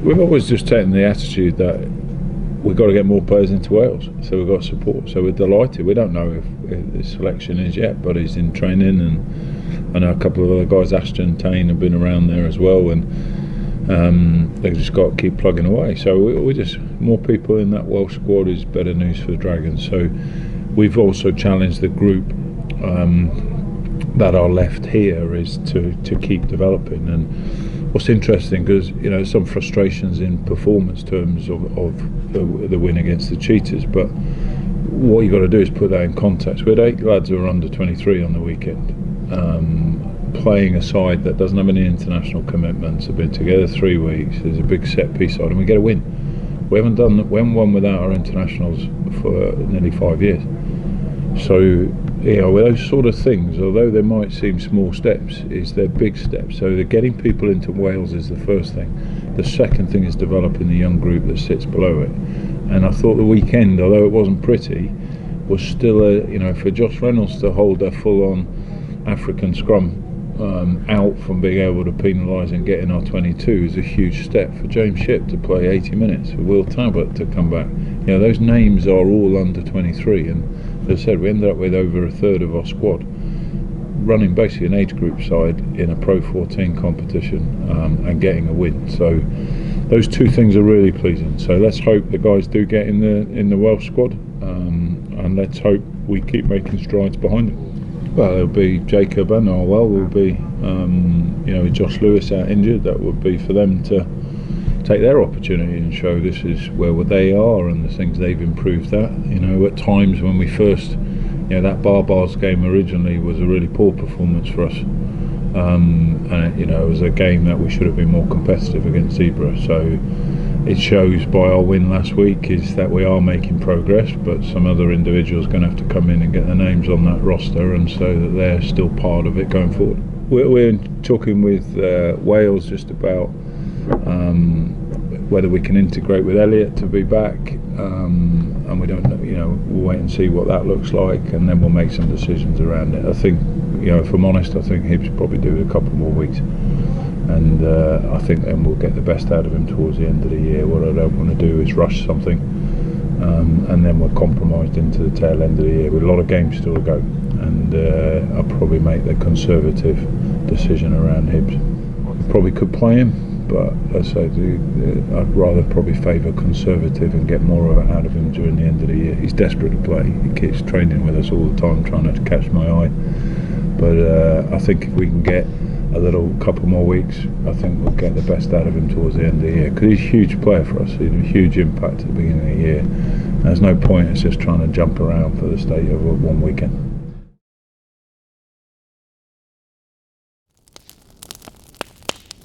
We've always just taken the attitude that we've got to get more players into Wales, so we've got support. So we're delighted. We don't know if the selection is yet, but he's in training, and I know a couple of other guys, Ashton and Tane, have been around there as well, and they've just got to keep plugging away. So we just, more people in that Welsh squad is better news for the Dragons. So we've also challenged the group that are left here is to keep developing. And what's interesting, because some frustrations in performance terms of the win against the Cheetahs, but what you got to do is put that in context. We had 8 lads who were under 23 on the weekend, playing a side that doesn't have any international commitments, have been together 3 weeks, there's a big set piece side, and we get a win. We haven't won without our internationals for nearly 5 years. So with those sort of things, although they might seem small steps, they're big steps. So they're getting people into Wales is the first thing. The second thing is developing the young group that sits below it. And I thought the weekend, although it wasn't pretty, was still for Josh Reynolds to hold a full-on African scrum out from being able to penalise and get in our 22 is a huge step. For James Shipp to play 80 minutes, for Will Talbot to come back, those names are all under 23, and as I said, we ended up with over a third of our squad running basically an age group side in a Pro 14 competition and getting a win. So those two things are really pleasing. So let's hope the guys do get in the Welsh squad, and let's hope we keep making strides behind them. Well, it'll be Jacob and Arwell will be, with Josh Lewis out injured, that would be for them to take their opportunity and show this is where they are and the things they've improved at. At times when we first, that Barbars game originally was a really poor performance for us, and it was a game that we should have been more competitive against Zebra. So it shows by our win last week is that we are making progress, but some other individuals are going to have to come in and get their names on that roster, and so that they're still part of it going forward. We're talking with Wales just about whether we can integrate with Elliot to be back, and we don't know. We'll wait and see what that looks like, and then we'll make some decisions around it. I think, if I'm honest, I think Hibs probably do a couple more weeks. And I think then we'll get the best out of him towards the end of the year. What I don't want to do is rush something, and then we're compromised into the tail end of the year with a lot of games still to go. And I'll probably make the conservative decision around Hibs. Probably could play him, but as I say, I'd rather probably favour conservative and get more of it out of him during the end of the year. He's desperate to play. He keeps training with us all the time, trying not to catch my eye. But I think if we can get a couple more weeks, I think we'll get the best out of him towards the end of the year, because he's a huge player for us. He's a huge impact at the beginning of the year. There's no point in us just trying to jump around for the sake of one weekend.